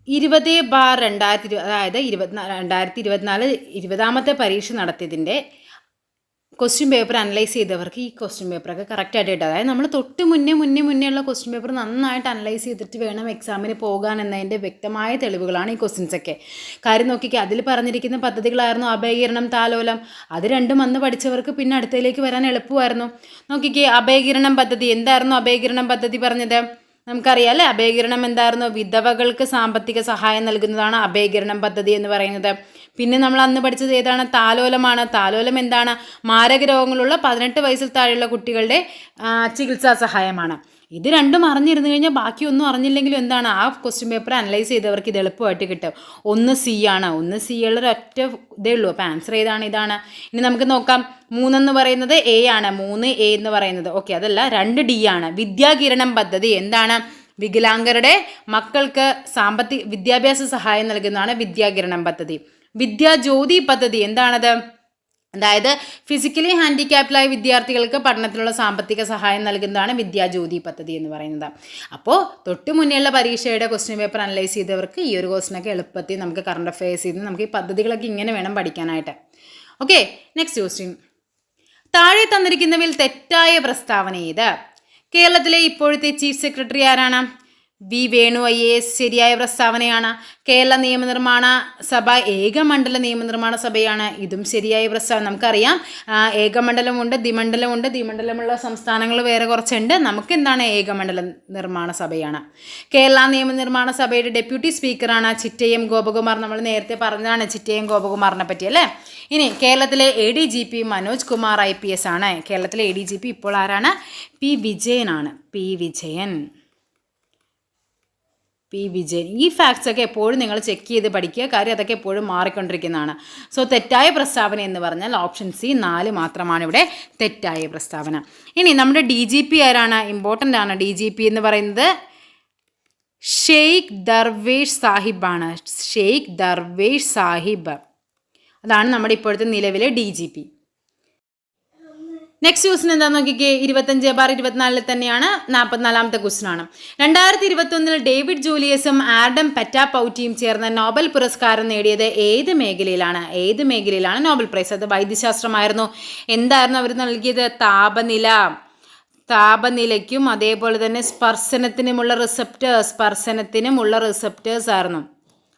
Speaker 1: 20/2020 അതായത് 2024 20ാമത്തെ പരീക്ഷ നടത്തിയതിൻ്റെ ക്വസ്റ്റ്യൻ പേപ്പർ അനലൈസ് ചെയ്തവർക്ക് ഈ ക്വസ്റ്റ്യൻ പേപ്പറൊക്കെ കറക്റ്റായിട്ട് കിട്ടും. അതായത് നമ്മൾ തൊട്ട് മുന്നേ ഉള്ള ക്വസ്റ്റ്യൻ പേപ്പർ നന്നായിട്ട് അനലൈസ് ചെയ്തിട്ട് വേണം എക്സാമിന് പോകാൻ എന്നതിൻ്റെ വ്യക്തമായ തെളിവുകളാണ് ഈ ക്വസ്റ്റ്യൻസൊക്കെ. കാര്യം നോക്കിക്കുക, അതിൽ പറഞ്ഞിരിക്കുന്ന പദ്ധതികളായിരുന്നു അഭയകിരണം, താലോലം. അത് രണ്ടും അന്ന് പഠിച്ചവർക്ക് പിന്നെ അടുത്തതിലേക്ക് വരാൻ എളുപ്പമായിരുന്നു. നോക്കിക്കേ, അഭയകിരണം പദ്ധതി എന്തായിരുന്നു? അഭയകിരണം പദ്ധതി പറഞ്ഞത് നമുക്കറിയാം അല്ലേ? അഭയകിരണം എന്തായിരുന്നു? വിധവകൾക്ക് സാമ്പത്തിക സഹായം നൽകുന്നതാണ് അഭയകിരണം പദ്ധതി എന്ന് പറയുന്നത്. പിന്നെ നമ്മൾ അന്ന് പഠിച്ചത് ഏതാണ്? താലോലമാണ്. താലോലം എന്താണ്? മാരക രോഗങ്ങളുള്ള 18 വയസ്സിൽ താഴെയുള്ള കുട്ടികളുടെ ചികിത്സാ സഹായമാണ്. ഇത് രണ്ടും അറിഞ്ഞിരുന്നു കഴിഞ്ഞാൽ ബാക്കിയൊന്നും അറിഞ്ഞില്ലെങ്കിലും എന്താണ്, ആ ക്വസ്റ്റ്യൻ പേപ്പർ അനലൈസ് ചെയ്തവർക്ക് ഇത് എളുപ്പമായിട്ട് കിട്ടും. 1 C ആണ്. 1 C ഒറ്റ ഇതേ ഉള്ളൂ. അപ്പോൾ ആൻസർ ഏതാണ്? ഇതാണ്. ഇനി നമുക്ക് നോക്കാം. 3 എന്ന് പറയുന്നത് A ആണ്. 3A എന്ന് പറയുന്നത് ഓക്കെ അതല്ല, 2D ആണ്. വിദ്യാകിരണം പദ്ധതി എന്താണ്? വികലാംഗരുടെ മക്കൾക്ക് വിദ്യാഭ്യാസ സഹായം നൽകുന്നതാണ് വിദ്യാകിരണം പദ്ധതി. വിദ്യാജ്യോതി പദ്ധതി എന്താണത്? അതായത് ഫിസിക്കലി ഹാൻഡിക്യാപ്ഡായ വിദ്യാർത്ഥികൾക്ക് പഠനത്തിനുള്ള സാമ്പത്തിക സഹായം നൽകുന്നതാണ് വിദ്യാജ്യോതി പദ്ധതി എന്ന് പറയുന്നത്. അപ്പോൾ തൊട്ട് മുന്നേയുള്ള പരീക്ഷയുടെ ക്വസ്റ്റ്യൻ പേപ്പർ അനലൈസ് ചെയ്തവർക്ക് ഈ ഒരു ക്വസ്റ്റ്യനൊക്കെ എളുപ്പത്തിൽ നമുക്ക് കറണ്ട് അഫയേഴ്സിൽ നിന്ന് നമുക്ക് ഈ പദ്ധതികളൊക്കെ ഇങ്ങനെ വേണം പഠിക്കാനായിട്ട്. Okay, next question. താഴെ തന്നിരിക്കുന്നവയിൽ തെറ്റായ പ്രസ്താവന ഏത്? കേരളത്തിലെ ഇപ്പോഴത്തെ ചീഫ് സെക്രട്ടറി ആരാണ്? V Venu IAS. ശരിയായ പ്രസ്താവനയാണ്. കേരള നിയമനിർമ്മാണ സഭ ഏകമണ്ഡല നിയമനിർമ്മാണ സഭയാണ്. ഇതും ശരിയായ പ്രസ്താവന. നമുക്കറിയാം ഏകമണ്ഡലമുണ്ട്, ദ്വിമണ്ഡലമുണ്ട്. ദ്വിമണ്ഡലമുള്ള സംസ്ഥാനങ്ങൾ വേറെ കുറച്ചുണ്ട്. നമുക്ക് എന്താണ്? ഏകമണ്ഡല നിർമ്മാണ സഭയാണ്. കേരള നിയമനിർമ്മാണ സഭയുടെ ഡെപ്യൂട്ടി സ്പീക്കറാണ് ചിറ്റയം ഗോപകുമാർ. നമ്മൾ നേരത്തെ പറഞ്ഞതാണ് ചിറ്റയം ഗോപകുമാറിനെ പറ്റി അല്ലേ. ഇനി കേരളത്തിലെ ADGP മനോജ് കുമാർ IPS ആണ്. കേരളത്തിലെ ADGP ഇപ്പോൾ ആരാണ്? P. വിജയനാണ്. P. വിജയൻ. ഈ ഫാക്ട്സ് ഒക്കെ എപ്പോഴും നിങ്ങൾ ചെക്ക് ചെയ്ത് പഠിക്കുക. കാര്യം അതൊക്കെ എപ്പോഴും മാറിക്കൊണ്ടിരിക്കുന്നതാണ്. സോ തെറ്റായ പ്രസ്താവന എന്ന് പറഞ്ഞാൽ ഓപ്ഷൻ C 4 മാത്രമാണ് ഇവിടെ തെറ്റായ പ്രസ്താവന. ഇനി നമ്മുടെ DGP ആരാണ്? ഇമ്പോർട്ടൻ്റ് ആണ്. DGP എന്ന് പറയുന്നത് ഷെയ്ഖ് ദർവേഷ് സാഹിബാണ്. ഷെയ്ഖ് ദർവേഷ് സാഹിബ്. അതാണ് നമ്മുടെ ഇപ്പോഴത്തെ നിലവിലെ DGP. നെക്സ്റ്റ് ക്വസ്റ്റൻ എന്താണെന്ന് നോക്കിക്കേ, 25/24 തന്നെയാണ്, 44ാമത്തെ ക്വസ്റ്റൻ ആണ്. 2021 ഡേവിഡ് ജൂലിയസും ആഡം പെറ്റാപൗറ്റിയും ചേർന്ന് നോബൽ പുരസ്കാരം നേടിയത് ഏത് മേഖലയിലാണ് നോബൽ പ്രൈസ്? അത് വൈദ്യശാസ്ത്രമായിരുന്നു. എന്തായിരുന്നു അവർ നൽകിയത്? താപനിലയ്ക്കും അതേപോലെ തന്നെ സ്പർശനത്തിനുമുള്ള റിസപ്റ്റേഴ്സ് ആയിരുന്നു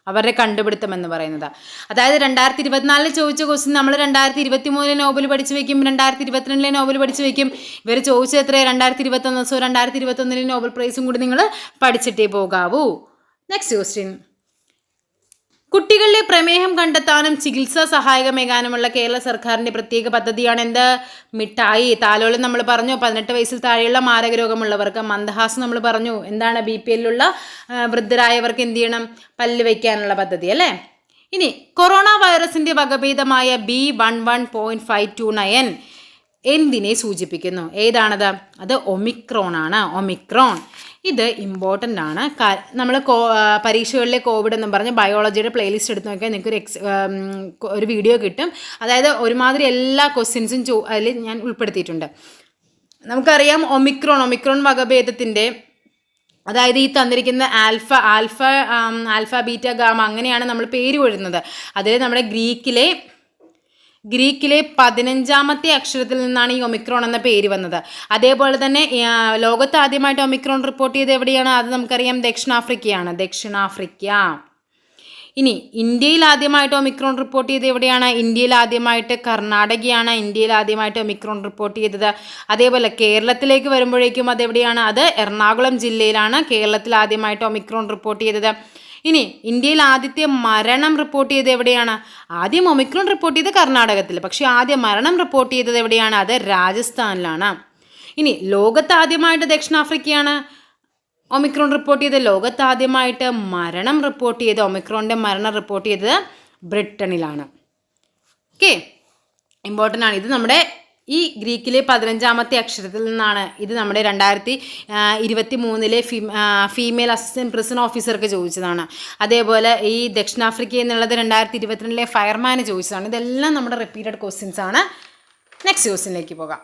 Speaker 1: അവരുടെ കണ്ടുപിടുത്തം എന്ന് പറയുന്നത്. അതായത് 2024 ചോദിച്ച ക്വസ്റ്റ്യൻ നമ്മൾ 2023 നോബൽ പഠിച്ചു വയ്ക്കും, 2022 നോബൽ പഠിച്ചു വയ്ക്കും. ഇവർ ചോദിച്ചത് എത്രയാണ്? 2021. സോ 2021 നോബൽ പ്രൈസും കൂടി നിങ്ങൾ പഠിച്ചിട്ടേ പോകാവൂ. നെക്സ്റ്റ് ക്വസ്റ്റ്യൻ, കുട്ടികളിലെ പ്രമേഹം കണ്ടെത്താനും ചികിത്സാ സഹായകമേകാനുമുള്ള കേരള സർക്കാരിൻ്റെ പ്രത്യേക പദ്ധതിയാണ് എന്ത്? മിഠായി. താലോലം നമ്മൾ പറഞ്ഞു, 18 വയസ്സിൽ താഴെയുള്ള മാരക രോഗമുള്ളവർക്ക്. മന്ദഹാസം നമ്മൾ പറഞ്ഞു, എന്താണ്? BPL വൃദ്ധരായവർക്ക് എന്ത് ചെയ്യണം? പല്ല് വയ്ക്കാനുള്ള പദ്ധതി അല്ലേ. ഇനി കൊറോണ വൈറസിൻ്റെ വകഭേദമായ B11.529 എന്തിനെ സൂചിപ്പിക്കുന്നു? ഏതാണത്? അത് ഒമിക്രോൺ ആണ്. ഇത് ഇമ്പോർട്ടൻ്റ് ആണ്. നമ്മൾ പരീക്ഷകളിലെ കോവിഡ് എന്ന് പറഞ്ഞ് ബയോളജിയുടെ പ്ലേലിസ്റ്റ് എടുത്ത് നോക്കിയാൽ നിങ്ങൾക്ക് ഒരു വീഡിയോ കിട്ടും. അതായത് ഒരുമാതിരി എല്ലാ ക്വസ്റ്റ്യൻസും അതിൽ ഞാൻ ഉൾപ്പെടുത്തിയിട്ടുണ്ട്. നമുക്കറിയാം ഒമിക്രോൺ വകഭേദത്തിൻ്റെ, അതായത് ഈ തന്നിരിക്കുന്ന ആൽഫ ബീറ്റ ഗാമ അങ്ങനെയാണ് നമ്മൾ പേര് വരുന്നത്. അതിൽ നമ്മുടെ ഗ്രീക്കിലെ 15ാമത്തെ അക്ഷരത്തിൽ നിന്നാണ് ഈ ഒമിക്രോൺ എന്ന പേര് വന്നത്. അതേപോലെ തന്നെ ലോകത്ത് ആദ്യമായിട്ട് ഒമിക്രോൺ റിപ്പോർട്ട് ചെയ്ത് എവിടെയാണ്? അത് നമുക്കറിയാം, ദക്ഷിണാഫ്രിക്ക. ഇനി ഇന്ത്യയിൽ ആദ്യമായിട്ട് ഒമിക്രോൺ റിപ്പോർട്ട് ചെയ്ത് എവിടെയാണ്? ഇന്ത്യയിൽ ആദ്യമായിട്ട് കർണാടകയാണ് ഇന്ത്യയിൽ ആദ്യമായിട്ട് ഒമിക്രോൺ റിപ്പോർട്ട് ചെയ്തത്. അതേപോലെ കേരളത്തിലേക്ക് വരുമ്പോഴേക്കും അതെവിടെയാണ്? അത് എറണാകുളം ജില്ലയിലാണ് കേരളത്തിൽ ആദ്യമായിട്ട് ഒമിക്രോൺ റിപ്പോർട്ട് ചെയ്തത്. ഇനി ഇന്ത്യയിൽ ആദ്യത്തെ മരണം റിപ്പോർട്ട് ചെയ്ത് എവിടെയാണ്? ആദ്യം ഒമിക്രോൺ റിപ്പോർട്ട് ചെയ്ത് കർണാടകത്തിൽ, പക്ഷേ ആദ്യം മരണം റിപ്പോർട്ട് ചെയ്തത് എവിടെയാണ്? അത് രാജസ്ഥാനിലാണ്. ഇനി ലോകത്ത് ആദ്യമായിട്ട് ദക്ഷിണാഫ്രിക്കയാണ് ഒമിക്രോൺ റിപ്പോർട്ട് ചെയ്ത്. ലോകത്ത് ആദ്യമായിട്ട് ഒമിക്രോണിൻ്റെ മരണം റിപ്പോർട്ട് ചെയ്തത് ബ്രിട്ടനിലാണ്. ഓക്കെ, ഇമ്പോർട്ടൻ്റ് ആണ്. ഇത് നമ്മുടെ ഈ ഗ്രീക്കിലെ 15ാമത്തെ അക്ഷരത്തിൽ നിന്നാണ്. ഇത് നമ്മുടെ 2023 ഫീമെയിൽ അസിസ്റ്റൻറ്റ് പ്രിസൺ ഓഫീസർക്ക് ചോദിച്ചതാണ്. അതേപോലെ ഈ ദക്ഷിണാഫ്രിക്ക എന്നുള്ളത് 2022 ഫയർമാന് ചോദിച്ചതാണ്. ഇതെല്ലാം നമ്മുടെ റിപ്പീറ്റഡ് ക്വസ്റ്റ്യൻസ് ആണ്. നെക്സ്റ്റ് ക്വസ്റ്റ്യനിലേക്ക് പോകാം.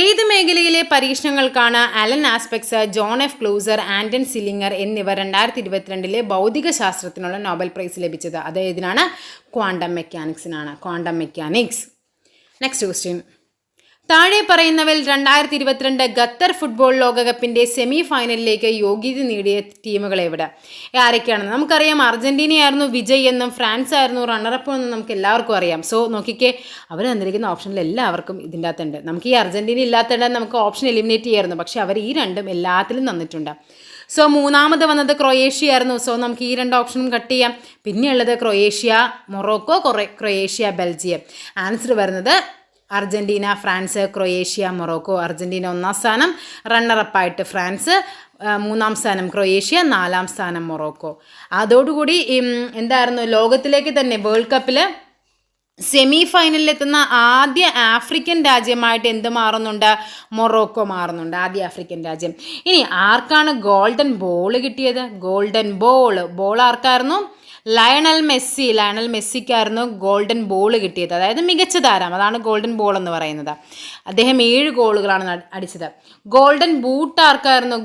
Speaker 1: ഏത് മേഖലയിലെ പരീക്ഷണങ്ങൾക്കാണ് Alain Aspect, John F Clauser, Anton Zeilinger എന്നിവർ 2022 ഭൗതിക ശാസ്ത്രത്തിനുള്ള നോബൽ പ്രൈസ് ലഭിച്ചത്? അത് ഏതിനാണ്? Quantum mechanics. നെക്സ്റ്റ് ക്വസ്റ്റ്യൻ, താഴെ പറയുന്നവയിൽ 2022 ഖത്തർ ഫുട്ബോൾ ലോകകപ്പിൻ്റെ സെമി ഫൈനലിലേക്ക് യോഗ്യത നേടിയ ടീമുകൾ എവിടെ? ആരൊക്കെയാണെന്ന് നമുക്കറിയാം. അർജന്റീനയായിരുന്നു വിജയ് എന്നും ഫ്രാൻസ് ആയിരുന്നു റണ്ണറപ്പ് എന്നും നമുക്ക് എല്ലാവർക്കും അറിയാം. സോ നോക്കിക്കേ, അവർ തന്നിരിക്കുന്ന ഓപ്ഷനിൽ എല്ലാവർക്കും ഇതിൻ്റെ അകത്തുണ്ട്. നമുക്ക് ഈ അർജന്റീന ഇല്ലാത്തതുകൊണ്ട് നമുക്ക് ഓപ്ഷൻ എലിമിനേറ്റ് ചെയ്യായിരുന്നു, പക്ഷേ അവർ ഈ രണ്ടും എല്ലാത്തിലും തന്നിട്ടുണ്ട്. സോ മൂന്നാമത് വന്നത് ക്രൊയേഷ്യ ആയിരുന്നു. സോ നമുക്ക് ഈ 2 ഓപ്ഷനും കട്ട് ചെയ്യാം. പിന്നെയുള്ളത് Croatia Morocco, Croatia Belgium. Answer വരുന്നത് Argentina, France, Croatia, Morocco. Argentina 1ാം സ്ഥാനം, റണ്ണറപ്പായിട്ട് ഫ്രാൻസ്, 3ാം സ്ഥാനം ക്രൊയേഷ്യ, 4ാം സ്ഥാനം മൊറോക്കോ. അതോടുകൂടി എന്തായിരുന്നു, ലോകത്തിലേക്ക് തന്നെ വേൾഡ് കപ്പിൽ സെമി ഫൈനലിലെത്തുന്ന ആദ്യ ആഫ്രിക്കൻ രാജ്യമായിട്ട് എന്ത് മാറുന്നുണ്ട്? മൊറോക്കോ മാറുന്നുണ്ട്, ആദ്യ ആഫ്രിക്കൻ രാജ്യം. ഇനി ആർക്കാണ് ഗോൾഡൻ ബോൾ കിട്ടിയത്? ഗോൾഡൻ ബോൾ ആർക്കായിരുന്നു? ലയണൽ മെസ്സിക്കായിരുന്നു ഗോൾഡൻ ബോൾ കിട്ടിയത്. അതായത് മികച്ച താരം, അതാണ് ഗോൾഡൻ ബോൾ എന്ന് പറയുന്നത്. അദ്ദേഹം 7 ഗോളുകളാണ് അടിച്ചത്. ഗോൾഡൻ ബൂട്ട് ആർക്കായിരുന്നു?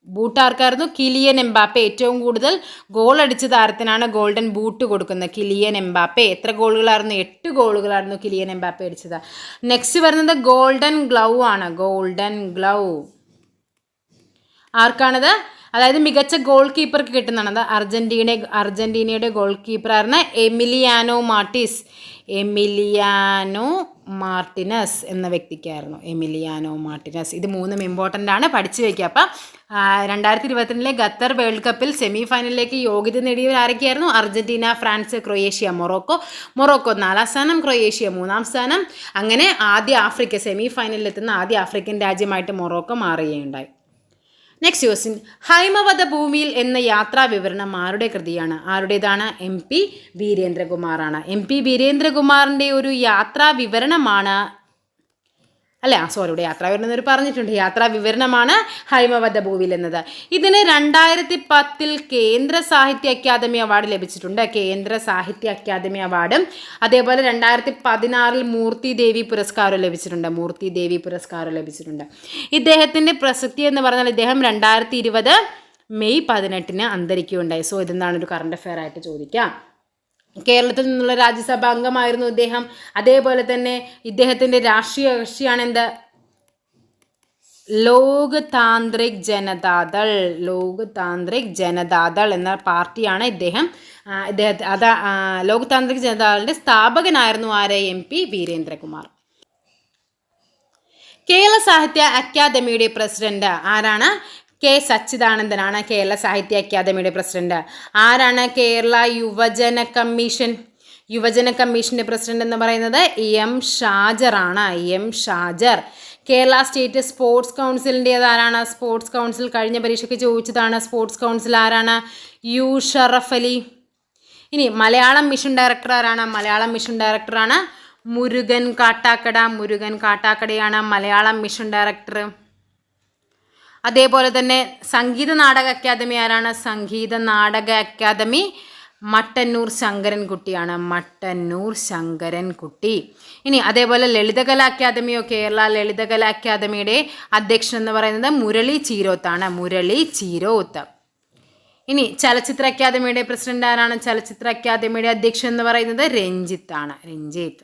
Speaker 1: ബൂട്ടാർക്കായിരുന്നു കിലിയൻ എംബാപ്പെ. ഏറ്റവും കൂടുതൽ ഗോൾ അടിച്ച താരത്തിനാണ് ഗോൾഡൻ ബൂട്ട് കൊടുക്കുന്നത്, കിലിയൻ എംബാപ്പെ. എത്ര ഗോളുകളായിരുന്നു? 8 ഗോളുകളായിരുന്നു കിലിയൻ എംബാപ്പെ അടിച്ചത്. നെക്സ്റ്റ് വരുന്നത് ഗോൾഡൻ ഗ്ലൗ ആണ്. ആർക്കാണത്? അതായത് മികച്ച ഗോൾ കീപ്പർക്ക് കിട്ടുന്നതാണ്. അർജന്റീനയുടെ ഗോൾ കീപ്പറായിരുന്ന എമിലിയാനോ മാർട്ടിനസ് എന്ന വ്യക്തിക്കായിരുന്നു. ഇത് 3 ഇമ്പോർട്ടൻ്റ് ആണ്, പഠിച്ചു വയ്ക്കുക. അപ്പം 2022 ഖത്തർ വേൾഡ് കപ്പിൽ സെമി ഫൈനലിലേക്ക് യോഗ്യത നേടിയവർ ആരൊക്കെയായിരുന്നു? Argentina, France, Croatia, Morocco. 4ാം സ്ഥാനം, ക്രൊയേഷ്യ 3ാം സ്ഥാനം. അങ്ങനെ സെമി ഫൈനലിലെത്തുന്ന ആദ്യ ആഫ്രിക്കൻ രാജ്യമായിട്ട് മൊറോക്കോ മാറുകയുണ്ടായി. നെക്സ്റ്റ് ക്വസ്റ്റ്യൻ, ഹൈമവത ഭൂമിയിൽ എന്ന യാത്രാ വിവരണം ആരുടെ കൃതിയാണ്? ആരുടേതാണ്? MP വീരേന്ദ്രകുമാറാണ്. MP വീരേന്ദ്രകുമാറിൻ്റെ ഒരു യാത്രാ വിവരണമാണ്, അല്ലേ? സോറി, ഇവിടെ യാത്രാവിവരണം എന്നൊരു പറഞ്ഞിട്ടുണ്ട്. യാത്രാ വിവരണമാണ് ഹൈമവത ഭൂവിൽ എന്നത്. ഇതിന് 2010 കേന്ദ്ര സാഹിത്യ അക്കാദമി അവാർഡ് ലഭിച്ചിട്ടുണ്ട്. കേന്ദ്ര സാഹിത്യ അക്കാദമി അവാർഡും അതേപോലെ 2016 മൂർത്തി ദേവി പുരസ്കാരം ലഭിച്ചിട്ടുണ്ട്. ഇദ്ദേഹത്തിൻ്റെ പ്രസക്തി എന്ന് പറഞ്ഞാൽ ഇദ്ദേഹം 2020 മെയ് 18 അന്തരിക്കുകയുണ്ടായി. സോ ഇതെന്താണ് ഒരു കറണ്ട് അഫെയർ ആയിട്ട് ചോദിക്കാം. കേരളത്തിൽ നിന്നുള്ള രാജ്യസഭാ അംഗമായിരുന്നു ഇദ്ദേഹം. അതേപോലെ തന്നെ ഇദ്ദേഹത്തിൻ്റെ രാഷ്ട്രീയ കക്ഷിയാണ് എന്ത്? ലോക് താന്ത്രിക് ജനതാദൾ എന്ന പാർട്ടിയാണ് ഇദ്ദേഹം. ലോക് താന്ത്രിക് ജനതാദളിൻ്റെ സ്ഥാപകനായിരുന്നു ആര്? MP വീരേന്ദ്രകുമാർ. കേരള സാഹിത്യ അക്കാദമിയുടെ പ്രസിഡന്റ് ആരാണ്? K. സച്ചിദാനന്ദനാണ് കേരള സാഹിത്യ അക്കാദമിയുടെ പ്രസിഡന്റ്. ആരാണ് കേരള യുവജന കമ്മീഷൻ്റെ പ്രസിഡന്റ് എന്ന് പറയുന്നത്? M. ഷാജറാണ്. കേരള സ്റ്റേറ്റ് സ്പോർട്സ് കൗൺസിലിൻ്റേത് ആരാണ്? സ്പോർട്സ് കൗൺസിൽ കഴിഞ്ഞ പരീക്ഷയ്ക്ക് ചോദിച്ചതാണ്. സ്പോർട്സ് കൗൺസിൽ ആരാണ്? U. ഷറഫ് അലി. ഇനി മലയാളം മിഷൻ ഡയറക്ടർ ആരാണ്? മലയാളം മിഷൻ ഡയറക്ടറാണ് മുരുകൻ കാട്ടാക്കടയാണ് മലയാളം മിഷൻ ഡയറക്ടർ. അതേപോലെ തന്നെ സംഗീത നാടക അക്കാദമി ആരാണ്? സംഗീത നാടക അക്കാദമി മട്ടന്നൂർ ശങ്കരൻകുട്ടി. ഇനി അതേപോലെ ലളിതകലാ അക്കാദമിയോ? കേരള ലളിതകലാ അക്കാദമിയുടെ അധ്യക്ഷൻ എന്ന് പറയുന്നത് മുരളി ചീരോത്ത്. ഇനി ചലച്ചിത്ര അക്കാദമിയുടെ പ്രസിഡന്റ് ആരാണ്? ചലച്ചിത്ര അക്കാദമിയുടെ അധ്യക്ഷൻ എന്ന് പറയുന്നത് രഞ്ജിത്ത്.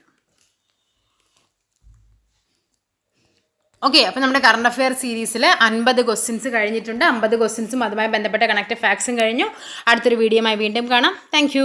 Speaker 1: ഓക്കെ, അപ്പോൾ നമ്മുടെ കറണ്ട് അഫെയർ സീരീസിൽ 50 ക്വസ്റ്റ്യൻസ് കഴിഞ്ഞിട്ടുണ്ട്. 50 ക്വസ്റ്റ്യൻസും അതുമായി ബന്ധപ്പെട്ട കണക്റ്റഡ് ഫാക്ട്സും കഴിഞ്ഞു. അടുത്തൊരു വീഡിയോയുമായി വീണ്ടും കാണാം. താങ്ക്